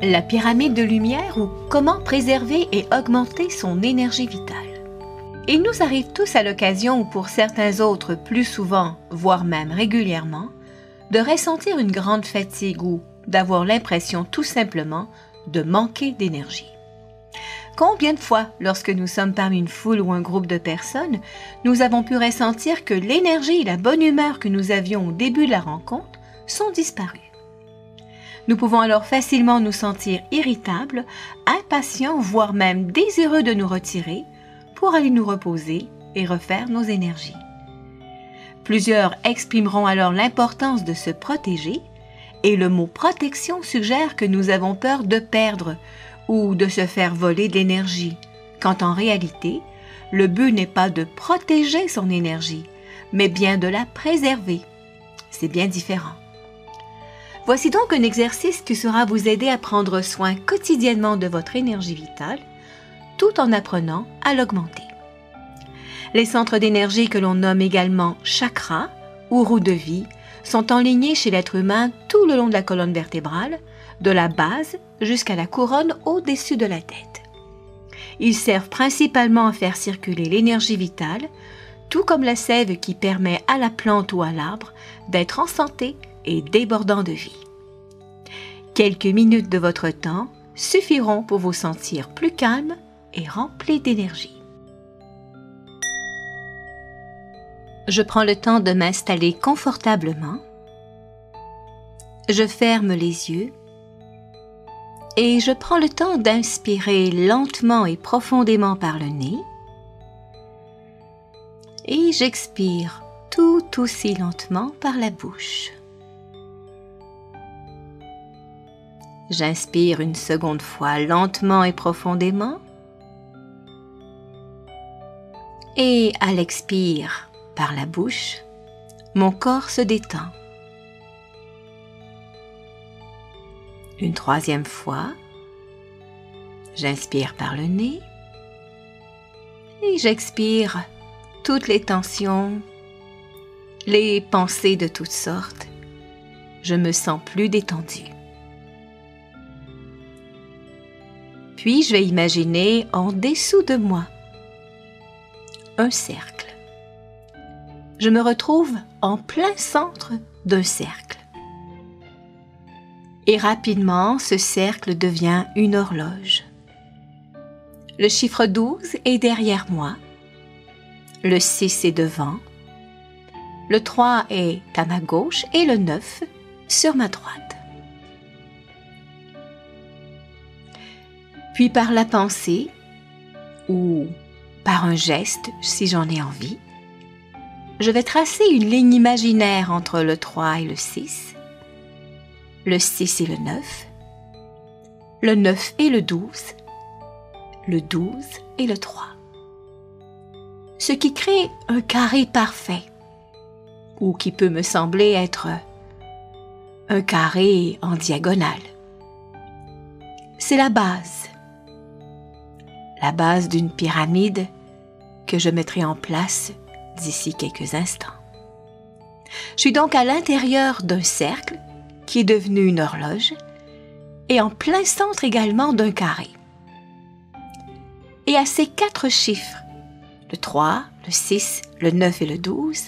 La pyramide de lumière ou comment préserver et augmenter son énergie vitale. Il nous arrive tous à l'occasion ou pour certains autres plus souvent, voire même régulièrement, de ressentir une grande fatigue ou d'avoir l'impression tout simplement de manquer d'énergie. Combien de fois, lorsque nous sommes parmi une foule ou un groupe de personnes, nous avons pu ressentir que l'énergie et la bonne humeur que nous avions au début de la rencontre sont disparues. Nous pouvons alors facilement nous sentir irritables, impatients, voire même désireux de nous retirer pour aller nous reposer et refaire nos énergies. Plusieurs exprimeront alors l'importance de se protéger et le mot protection suggère que nous avons peur de perdre ou de se faire voler de l'énergie, quand en réalité, le but n'est pas de protéger son énergie, mais bien de la préserver. C'est bien différent. Voici donc un exercice qui saura vous aider à prendre soin quotidiennement de votre énergie vitale, tout en apprenant à l'augmenter. Les centres d'énergie que l'on nomme également chakras ou roues de vie sont enlignés chez l'être humain tout le long de la colonne vertébrale, de la base jusqu'à la couronne au-dessus de la tête. Ils servent principalement à faire circuler l'énergie vitale, tout comme la sève qui permet à la plante ou à l'arbre d'être en santé et débordant de vie. Quelques minutes de votre temps suffiront pour vous sentir plus calme et rempli d'énergie. Je prends le temps de m'installer confortablement. Je ferme les yeux et je prends le temps d'inspirer lentement et profondément par le nez et j'expire tout aussi lentement par la bouche. J'inspire une seconde fois lentement et profondément et à l'expire par la bouche, mon corps se détend. Une troisième fois, j'inspire par le nez et j'expire toutes les tensions, les pensées de toutes sortes. Je me sens plus détendue. Puis je vais imaginer en dessous de moi un cercle. Je me retrouve en plein centre d'un cercle. Et rapidement, ce cercle devient une horloge. Le chiffre 12 est derrière moi. Le 6 est devant. Le 3 est à ma gauche et le 9 sur ma droite. Puis par la pensée, ou par un geste si j'en ai envie, je vais tracer une ligne imaginaire entre le 3 et le 6 et le 9 et le 12 et le 3. Ce qui crée un carré parfait, ou qui peut me sembler être un carré en diagonale. C'est la base d'une pyramide que je mettrai en place d'ici quelques instants. Je suis donc à l'intérieur d'un cercle qui est devenu une horloge et en plein centre également d'un carré. Et à ces 4 chiffres, le 3, le 6, le 9 et le 12,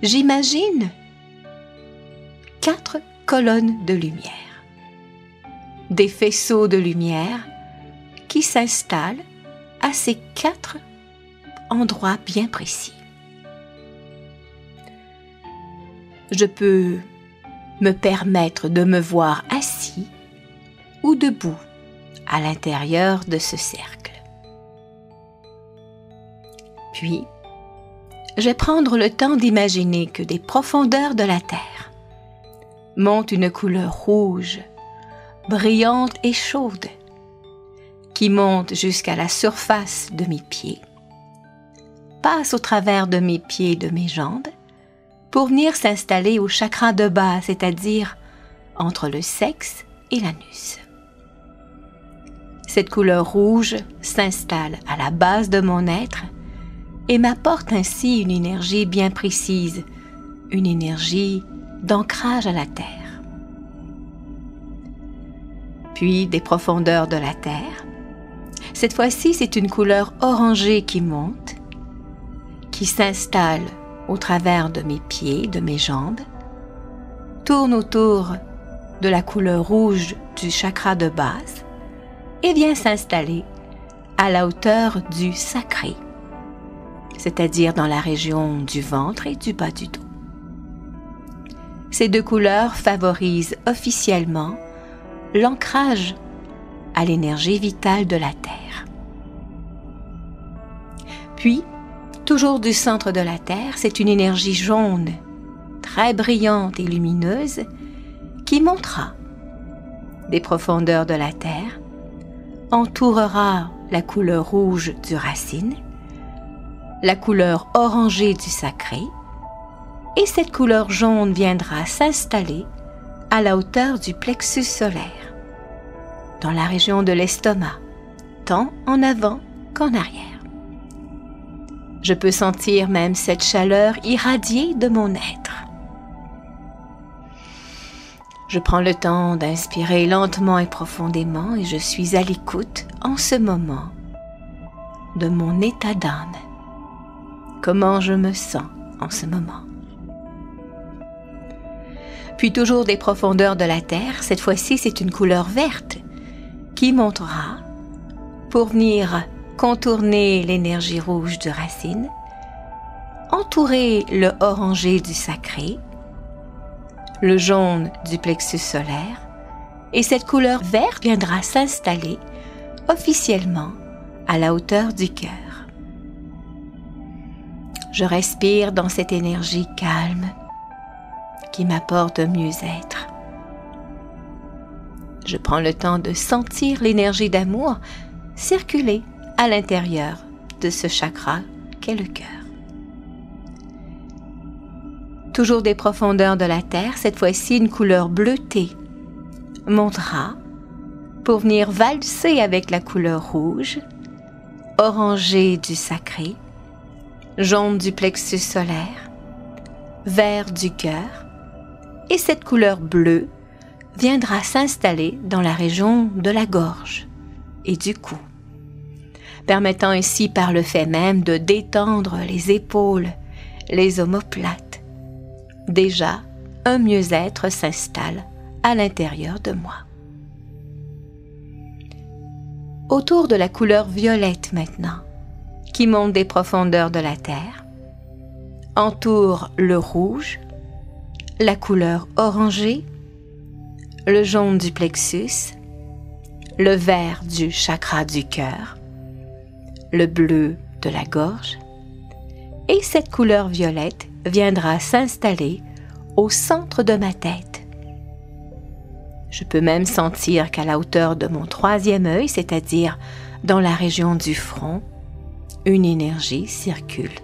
j'imagine 4 colonnes de lumière. Des faisceaux de lumière qui s'installent à ces 4 endroits bien précis. Je peux me permettre de me voir assis ou debout à l'intérieur de ce cercle. Puis, je vais prendre le temps d'imaginer que des profondeurs de la terre monte une couleur rouge, brillante et chaude, qui monte jusqu'à la surface de mes pieds, passe au travers de mes pieds et de mes jambes, pour venir s'installer au chakra de base, c'est-à-dire entre le sexe et l'anus. Cette couleur rouge s'installe à la base de mon être et m'apporte ainsi une énergie bien précise, une énergie d'ancrage à la terre. puis des profondeurs de la terre. Cette fois-ci, c'est une couleur orangée qui monte, qui s'installe au travers de mes pieds, de mes jambes, tourne autour de la couleur rouge du chakra de base et vient s'installer à la hauteur du sacré, c'est-à-dire dans la région du ventre et du bas du dos. Ces deux couleurs favorisent officiellement l'ancrage à l'énergie vitale de la Terre. Puis, toujours du centre de la Terre, c'est une énergie jaune, très brillante et lumineuse, qui montera des profondeurs de la Terre, entourera la couleur rouge du racine, la couleur orangée du sacré, et cette couleur jaune viendra s'installer à la hauteur du plexus solaire, dans la région de l'estomac, tant en avant qu'en arrière. Je peux sentir même cette chaleur irradier de mon être. Je prends le temps d'inspirer lentement et profondément et je suis à l'écoute en ce moment de mon état d'âme. Comment je me sens en ce moment. Puis toujours des profondeurs de la terre, cette fois-ci c'est une couleur verte qui montera pour venir contourner l'énergie rouge de racine, entourer le orangé du sacré, le jaune du plexus solaire, et cette couleur verte viendra s'installer officiellement à la hauteur du cœur. Je respire dans cette énergie calme qui m'apporte un mieux-être. Je prends le temps de sentir l'énergie d'amour circuler à l'intérieur de ce chakra qu'est le cœur. Toujours des profondeurs de la terre, cette fois-ci une couleur bleutée montera pour venir valser avec la couleur rouge, orangée du sacré, jaune du plexus solaire, vert du cœur, et cette couleur bleue viendra s'installer dans la région de la gorge et du cou, permettant ainsi par le fait même de détendre les épaules, les omoplates. Déjà, un mieux-être s'installe à l'intérieur de moi. Autour de la couleur violette maintenant, qui monte des profondeurs de la terre, entoure le rouge, la couleur orangée, le jaune du plexus, le vert du chakra du cœur, le bleu de la gorge, et cette couleur violette viendra s'installer au centre de ma tête. Je peux même sentir qu'à la hauteur de mon troisième œil, c'est-à-dire dans la région du front, une énergie circule.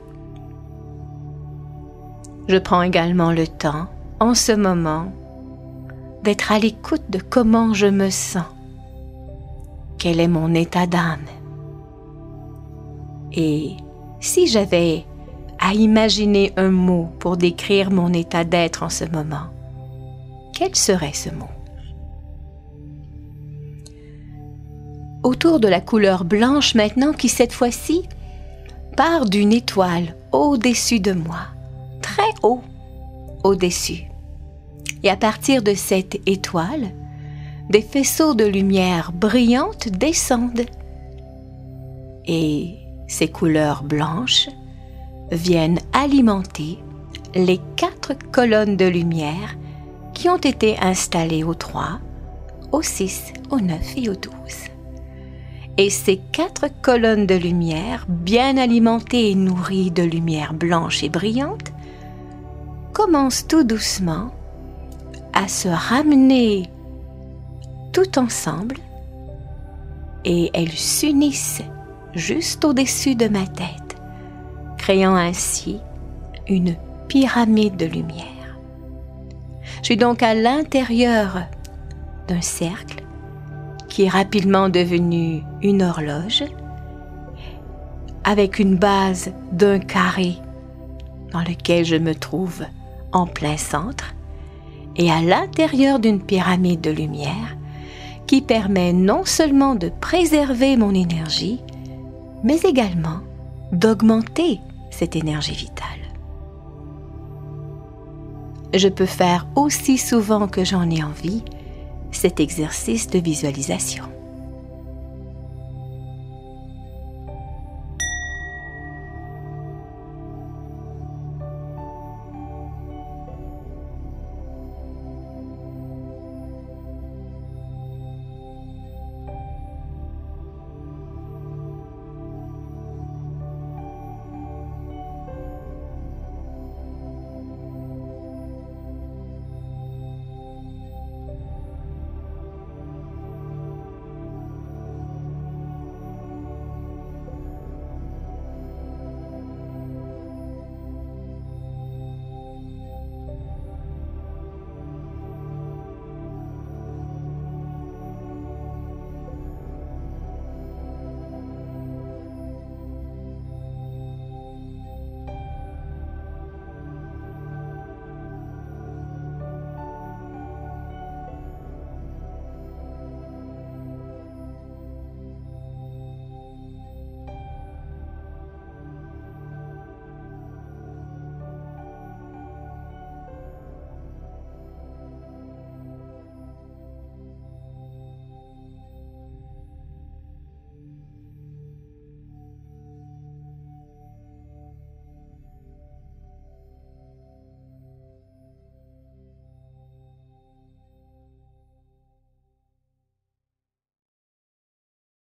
Je prends également le temps, en ce moment, d'être à l'écoute de comment je me sens, quel est mon état d'âme. Et si j'avais à imaginer un mot pour décrire mon état d'être en ce moment, quel serait ce mot? Autour de la couleur blanche maintenant qui cette fois-ci part d'une étoile au-dessus de moi, très haut au-dessus. Et à partir de cette étoile, des faisceaux de lumière brillante descendent. Et ces couleurs blanches viennent alimenter les 4 colonnes de lumière qui ont été installées au 3, au 6, au 9 et au 12. Et ces 4 colonnes de lumière, bien alimentées et nourries de lumière blanche et brillante, commencent tout doucement à se ramener tout ensemble et elles s'unissent juste au-dessus de ma tête, créant ainsi une pyramide de lumière. Je suis donc à l'intérieur d'un cercle qui est rapidement devenu une horloge avec une base d'un carré dans lequel je me trouve en plein centre et à l'intérieur d'une pyramide de lumière qui permet non seulement de préserver mon énergie, mais également d'augmenter cette énergie vitale. Je peux faire aussi souvent que j'en ai envie cet exercice de visualisation.